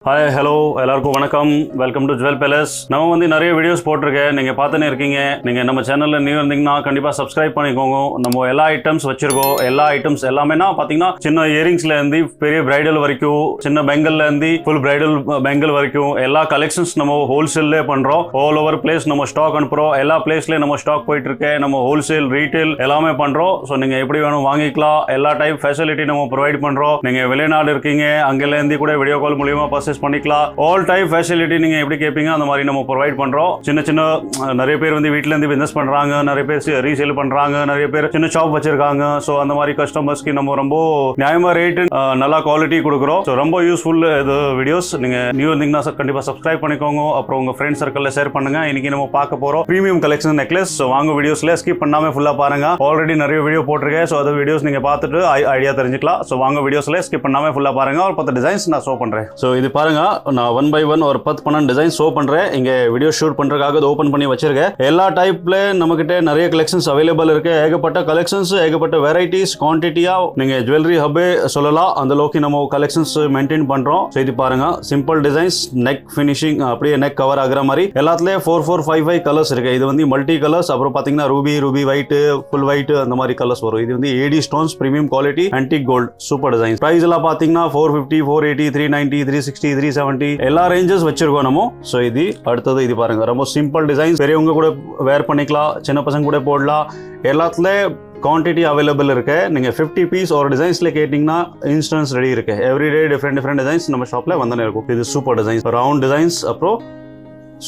Hi hello எல்லாருக்கும் வணக்கம். Welcome to jewel palace. நம்ம வந்து நிறைய வீடியோஸ் போட்டிருக்கேன், நீங்கள் பார்த்துன்னு இருக்கீங்க. நீங்கள் நம்ம சேனலில் நியூ இருந்தீங்கன்னா கண்டிப்பாக சப்ஸ்கிரைப் பண்ணிக்கோங்க. நம்ம எல்லா ஐட்டம்ஸ் வச்சிருக்கோம். எல்லா ஐட்டம்ஸ் எல்லாமேனா பார்த்தீங்கன்னா சின்ன இயரிங்ஸ்லேருந்து பெரிய பிரைடல் வரைக்கும், சின்ன பெங்கல்லேருந்து ஃபுல் பிரைடல் பெங்கல் வரைக்கும் எல்லா கலெக்ஷன்ஸ் நம்ம ஹோல்சேல்லே பண்ணுறோம். ஆல் ஓவர் பிளேஸ் நம்ம ஸ்டாக் அனுப்புகிறோம். எல்லா பிளேஸ்லேயும் நம்ம ஸ்டாக் போயிட்டு இருக்கு. நம்ம ஹோல்சேல் ரீட்டைல் எல்லாமே பண்ணுறோம். ஸோ நீங்கள் எப்படி வேணும் வாங்கிக்கலாம். எல்லா டைப் ஃபெசிலிட்டி நம்ம ப்ரொவைட் பண்ணுறோம். நீங்கள் வெளிநாடு இருக்கீங்க, அங்கேருந்து கூட வீடியோ கால் மூலியமாக பண்ணிக்கலாம். ஆல் டைப் ஃபெசிலிட்டி நீங்க எப்படி கேட்பீங்க அந்த மாதிரி நம்ம ப்ரொவைட் பண்றோம். சின்ன சின்ன நிறைய பேர் வந்து வீட்ல இருந்து பிசினஸ் பண்றாங்க, நிறைய பேர் ரீசேல் பண்றாங்க, நிறைய பேர் சின்ன ஷாப் வச்சிருக்காங்க. சோ அந்த மாதிரி கஸ்டமர்ஸ்க்கு நம்ம ரொம்ப நியாயமா ரேட் நல்ல குவாலிட்டி கொடுக்குறோம். ஸோ ரொம்ப யூஸ்ஃபுல் இது வீடியோஸ். நீங்க நியூ இருந்தீங்கன்னா கண்டிப்பா சப்ஸ்கிரைப் பண்ணிக்கோங்க. அப்புறம் உங்க ஃப்ரெண்ட் சர்க்கிள்ல ஷேர் பண்ணுங்க. இன்னைக்கு நம்ம பார்க்க போறோம் பிரீமியம் கலெக்ஷன் நெக்லஸ். ஸோ வாங்க வீடியோஸ்ல ஸ்கிப் பண்ணாம ஃபுல்லா பாருங்க. ஆல்ரெடி நிறைய வீடியோ போட்டிருக்கேன். ஸோ அந்த வீடியோஸ் நீங்க பார்த்துட்டு ஐடியா தெரிஞ்சுக்கலாம். ஸோ வாங்க வீடியோஸ்ல ஸ்கிப் பண்ணாம ஃபுல்லா பாருங்க. ஒரு 10 டிசைன்ஸ் நான் ஷோ பண்றேன். ஸோ இது பாருங்க, நான் 1 by 1 ஒரு 10-12 டிசைன் ஷோ பண்றேன். இங்க வீடியோ ஷூட் பண்றதுக்காக ஓபன் பண்ணி வச்சிருக்கேன். எல்லா டைப்ல நம்ம கிட்ட நிறைய கலெக்ஷன்ஸ் அவைலபிள் இருக்கு. ஏகப்பட்ட கலெக்ஷன்ஸ், ஏகப்பட்ட வெரைட்டிஸ், குவான்டிட்டியா நீங்க ஜுவல்லரி ஹப்பே சொல்லலாம். அந்த அளவுக்கு நம்ம கலெக்ஷன்ஸ் மெயின்டைன் பண்றோம். இது பாருங்க, சிம்பிள் டிசைன்ஸ், நெக் ஃபினிஷிங் அப்படியே நெக் கவர் ஆகிற மாதிரி எல்லாத்துலயும் 4, 4, 5, 5 கலர்ஸ் இருக்கு. இது வந்து மல்டி கலர்ஸ். அப்புறம் பாத்தீங்கன்னா ரூபி ஒயிட், ஃபுல் ஒயிட் அந்த மாதிரி கலர்ஸ் வரும். இது வந்து AD stones, premium quality, antique gold, super design. Price எல்லாம் பாத்தீங்கன்னா 450, 480, 390, 360, 370 எல்லா ரேஞ்சஸ் வச்சிருக்கோம் நம்ம. சோ இது அடுத்தது இது பாருங்க, ரொம்ப சிம்பிள் டிசைன். பெரியவங்க கூட வேர் பண்ணிக்கலாம், சின்ன பசங்க கூட போடலாம். எல்லாத்துலயும் குவான்டிட்டி அவைலபிள் இருக்கு. நீங்க 50 பீஸ் ஒரு டிசைன்ஸ்ல கேட்டீங்கன்னா இன்ஸ்டன்ஸ் ரெடி இருக்கு. எவ்ரிடே டிஃப்ரெண்ட் டிசைன்ஸ் நம்ம ஷாப்ல வந்துனே இருக்கும். இது சூப்பர் டிசைன்ஸ், ரவுண்ட் டிசைன்ஸ், அப்புறம்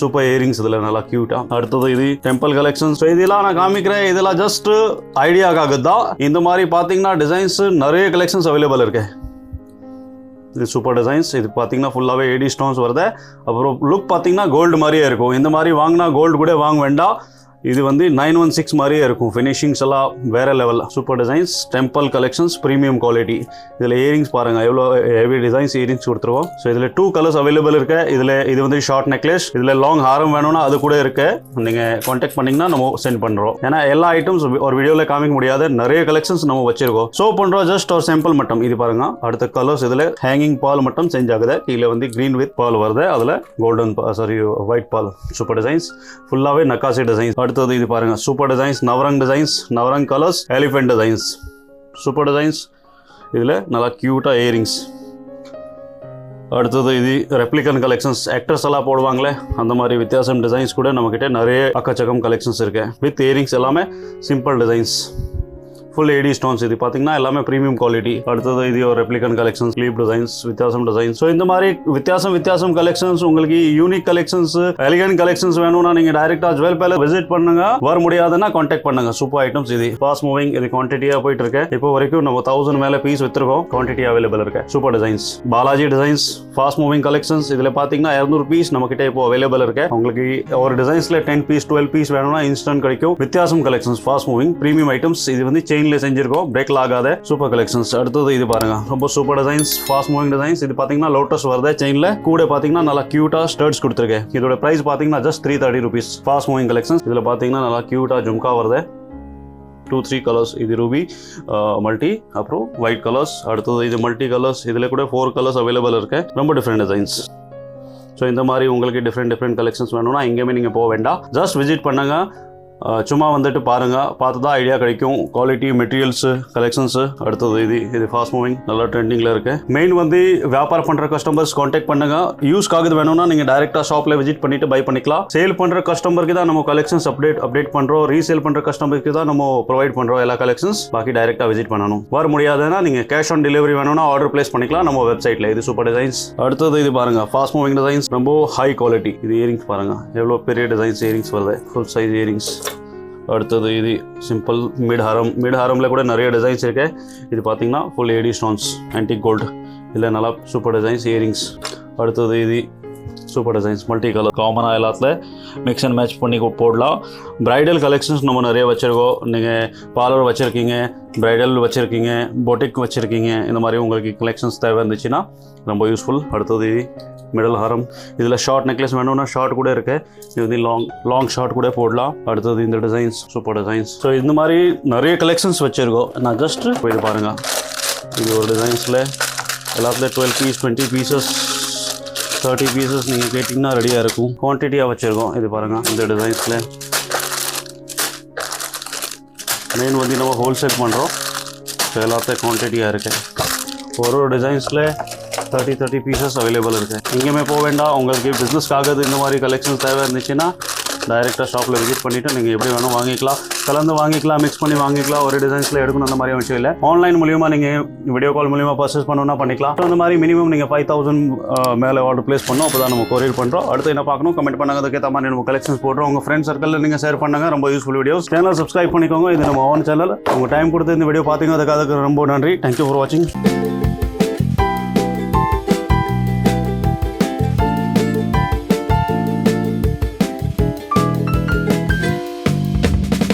சூப்பர் இயரிங்ஸ் இதுல நல்லா கியூட்டா. அடுத்தது இது டெம்பிள் கலெக்ஷன். ஸோ இதெல்லாம் நான் காமிக்கிறேன். இதெல்லாம் ஜஸ்ட் ஐடியாக்காக தான். இந்த மாதிரி பாத்தீங்கன்னா டிசைன்ஸ் நிறைய கலெக்ஷன்ஸ் அவைலபிள் இருக்கு. இது சூப்பர் டிசைன்ஸ். இது பார்த்தீங்கன்னா ஃபுல்லாகவே AD ஸ்டோன்ஸ் வருது. அப்புறம் லுக் பார்த்தீங்கன்னா கோல்டு மாதிரியே இருக்கும். இந்த மாதிரி வாங்கினா கோல்டு கூட வாங்க வேண்டாம். இது வந்து 916 மாதிரியே இருக்கும். ஃபினிஷிங்ஸ் எல்லாம் வேற level. Super designs, temple collections, premium quality. இதில் இயரிங்ஸ் பாருங்க, எவ்வளோ ஹெவி டிசைன்ஸ் இயரிங்ஸ் கொடுத்துருவோம். ஸோ இதில் 2 கலர்ஸ் அவைலபிள் இருக்கு. இதில் இது வந்து ஷார்ட் நெக்லஸ், இதில் லாங் ஹாரம் வேணும்னா அது கூட இருக்கு. நீங்கள் கான்டாக்ட் பண்ணீங்கன்னா நம்ம சென்ட் பண்ணுறோம். ஏன்னா எல்லா ஐட்டம்ஸ் ஒரு வீடியோவில் காமிக்க முடியாது, நிறைய கலெக்ஷன்ஸ் நம்ம வச்சிருக்கோம். ஷோ பண்ணுறோம் ஜஸ்ட் ஒரு சாம்பிள் மட்டும். இது பாருங்க, அடுத்த கலர்ஸ் இதில் ஹேங்கிங் பால் மட்டும் சேஞ்ச் ஆகுது. கீழே வந்து கிரீன் வித் பால் வருது, அதில் golden white ball. Super designs, ஃபுல்லாகவே நக்காசி டிசைன்ஸ். அடுத்தது இது பாருங்க, super designs, Navrang colours, elephant designs, super designs. இதுல நல்லா கியூட்டா இயரிங்ஸ். அடுத்தது இது ரெப்ளிகன் கலெக்ஷன்ஸ். ஆக்டர்ஸ் எல்லாம் போடுவாங்களே அந்த மாதிரி வித்தியாசம் டிசைன்ஸ் கூட நம்ம கிட்ட நிறைய அக்கச்சக்கம் கலெக்ஷன்ஸ் இருக்கு. வித் இயரிங்ஸ் எல்லாமே simple designs, full AD stones. இது பார்த்தீங்கன்னா எல்லாமே ப்ரீமியம் குவாலிட்டி. அடுத்தது இது ஒரு ரெப்ளிகன் கலெக்ஷன்ஸ், ஸ்லீப் டிசைன்ஸ், வித்தியாசம் டிசைன்ஸ். ஸோ இந்த மாதிரி வித்தியாசம் கலெக்ஷன்ஸ், உங்களுக்கு யூனிக் கலெக்ஷன்ஸ், எலிகன்ட் கலெக்ஷன்ஸ் வேணும்னா நீங்க டைரக்டா ஜுவல் பேலஸ் விசிட் பண்ணுங்க. வர முடியாதுன்னா கான்டாக்ட் பண்ணுங்க. Super items. இது ஃபாஸ்ட் மூவிங், இது குவான்டிட்டியா போயிட்டு இருக்கு. இப்போ வரைக்கும் நம்ம 1000 மேல பீஸ் வித்துருக்கோம். குவான்டிட்டி அவைலபிள் இருக்கு. Super designs, Balaji designs, fast moving collections. இதுல பாத்தீங்கன்னா 200 பீஸ் நம்ம கிட்ட இப்போ அவைலபிள் இருக்கு. உங்களுக்கு ஒரு டிசைன்ஸ்ல 10 பீஸ் 12 பீஸ் வேணும்னா இன்ஸ்டன்ட் கிடைக்கும். வித்தியாசம் collections, fast moving, premium items. இது வந்து செயின்ல செஞ்சிருக்கோம், பிரேக் ஆகாத சூப்பர் கலெக்ஷன்ஸ். அடுத்தது இது பாருங்க, ரொம்ப super designs, fast moving designs. இது பாத்தீங்கன்னா லோட்டஸ் வருது செயின்ல, கூட பாத்தீங்கன்னா நல்லா கியூட்டா ஸ்டர்ட்ஸ் கொடுத்துருக்கேன். இதோட பிரைஸ் பாத்தீங்கன்னா just 330 rupees. Fast moving collections. இதுல பாத்தீங்கன்னா நல்லா கியூட்டா ஜும்கா வருது. 2-3 கலர்ஸ். இது ரூபி மல்டி, அப்புறம் ஒயிட் கலர்ஸ். அடுத்தது இது மல்டி கலர்ஸ். இதுல கூட 4 கலர்ஸ் அவைலபிள் இருக்கு. ரொம்ப டிஃப்ரெண்ட் டிசைன்ஸ். ஸோ இந்த மாதிரி உங்களுக்கு டிஃப்ரெண்ட் கலெக்ஷன்ஸ் வேணும்னா எங்கேயுமே நீங்கள் போக வேண்டாம். ஜஸ்ட் விசிட் பண்ணுங்க. சும்மா வந்துட்டு பாருங்க, பார்த்து தான் ஐடியா கிடைக்கும். Quality, materials, collections. அடுத்தது இது ஃபாஸ்ட் மூவிங், நல்லா ட்ரெண்டிங்ல இருக்கு. மெயின் வந்து வியாபாரம் பண்ற கஸ்டமர்ஸ் கான்டாக்ட் பண்ணுங்க. யூஸ்க்காக வேணும்னா நீங்க டைரக்டா ஷாப்ல விசிட் பண்ணிட்டு பை பண்ணிக்கலாம். சேல் பண்ற கஸ்டமருக்கு தான் நம்ம கலெக்ஷன்ஸ் அப்டேட் பண்றோம். ரீசேல் பண்ற கஸ்டமருக்கு தான் நம்ம ப்ரொவைட் பண்றோம் எல்லா கலெக்ஷன்ஸ். பாக்கி டைரக்டா விசிட் பண்ணணும். வர முடியாதுன்னா நீங்க கேஷ் ஆன் டெலிவரி வேணும்னா ஆர்டர் பிளேஸ் பண்ணிக்கலாம் நம்ம வெப்சைட்ல. இது சூப்பர் டிசைன்ஸ். அடுத்தது இது பாருங்க, ஃபாஸ்ட் மூவிங் டிசைன்ஸ், ரொம்ப ஹை குவாலிட்டி. இது இயரிங்ஸ் பாருங்க, எவ்வளவு பெரிய டிசைன்ஸ் இயரிங்ஸ் வருது, ஃபுல் சைஸ் இயரிங்ஸ். அடுத்தது இது சிம்பிள் மிட் ஹாரம்ல கூட நிறைய டிசைன்ஸ் இருக்கு. இது பார்த்தீங்கன்னா full AD stones, antique gold. இதில் நல்லா சூப்பர் டிசைன்ஸ் இயரிங்ஸ். அடுத்தது இது சூப்பர் டிசைன்ஸ், மல்டி கலர். காமனாக எல்லாத்துல மிக்ஸ் அண்ட் மேட்ச் பண்ணி போடலாம். பிரைடல் கலெக்ஷன்ஸ் நம்ம நிறைய வச்சுருக்கோம். நீங்கள் பார்லர் வச்சுருக்கீங்க, பிரைடல் வச்சுருக்கீங்க, பொட்டிக் வச்சுருக்கீங்க, இந்த மாதிரி உங்களுக்கு கலெக்ஷன்ஸ் தேவை இருந்துச்சுன்னா ரொம்ப யூஸ்ஃபுல். அடுத்தது இது மிடல் ஹாரம். இதில் ஷார்ட் நெக்லஸ் வேணும்னா ஷார்ட் கூட இருக்கு. இது வந்து லாங் ஷார்ட் கூட போடலாம். அடுத்தது இந்த டிசைன்ஸ், சூப்பர் டிசைன்ஸ். ஸோ இந்த மாதிரி நிறைய கலெக்ஷன்ஸ் வச்சுருக்கோம். நான் ஜஸ்ட் போய் பாருங்க. இது ஒரு டிசைன்ஸில் எல்லாத்துலேயும் 12 பீஸ் 20 பீசஸ் 30 பீசஸ் நீங்கள் கேட்டிங்கன்னா ரெடியாக இருக்கும். குவான்டிட்டியாக வச்சுருக்கோம். இது பாருங்கள், இந்த டிசைன்ஸில் மெயின் வந்து நம்ம ஹோல்சேல் பண்ணுறோம். ஸோ எல்லாத்தையும் குவான்டிட்டியாக இருக்குது. ஒரு டிசைன்ஸில் 30 பீசஸ் அவைலபிள் இருக்குது. எங்கேயுமே போக வேண்டாம். உங்களுக்கு பிஸ்னஸ்க்காக இந்த மாதிரி கலெக்ஷன்ஸ் தேவை இருந்துச்சுன்னா டைரெக்டாக ஷாப்பில் விசிட் பண்ணிவிட்டு நீங்கள் எப்படி வேணும் வாங்கிக்கலாம். கலந்து வாங்கிக்கலாம், மிக்ஸ் பண்ணி வாங்கிக்கலாம். ஒரு டிசைன்ஸில் எடுக்கணும் அந்த மாதிரி விஷயம் இல்லை. ஆன்லைன் மூலிமா நீங்கள் வீடியோ கால் மூலிமா பர்ச்சேஸ் பண்ணணும்னா பண்ணிக்கலாம். ஸோ அந்த மாதிரி மினிமம் நீங்கள் 5000 மேலே ஆர்டர் ப்ளேஸ் பண்ணோம். அப்போ தான் நம்ம கொரியர் பண்ணுறோம். அடுத்து என்ன பார்க்கணும் கமெண்ட் பண்ணுங்க. அதுக்கேற்ற மாதிரி நம்ம கலெக்ஷன்ஸ் போடுறோம். உங்கள் ஃப்ரெண்ட்ஸ் சர்க்கிளில் நீங்கள் ஷேர் பண்ணுங்க. ரொம்ப யூஸ்ஃபுல் வீடியோஸ். சேனல் சப்ஸ்கிரைப் பண்ணிக்கோங்க. இது நம்ம ஓன் சேனல். உங்கள் டைம் கொடுத்து இந்த வீடியோ பார்த்தீங்க அதுக்கு ரொம்ப நன்றி. தேங்க்யூ ஃபார் வாட்சிங்.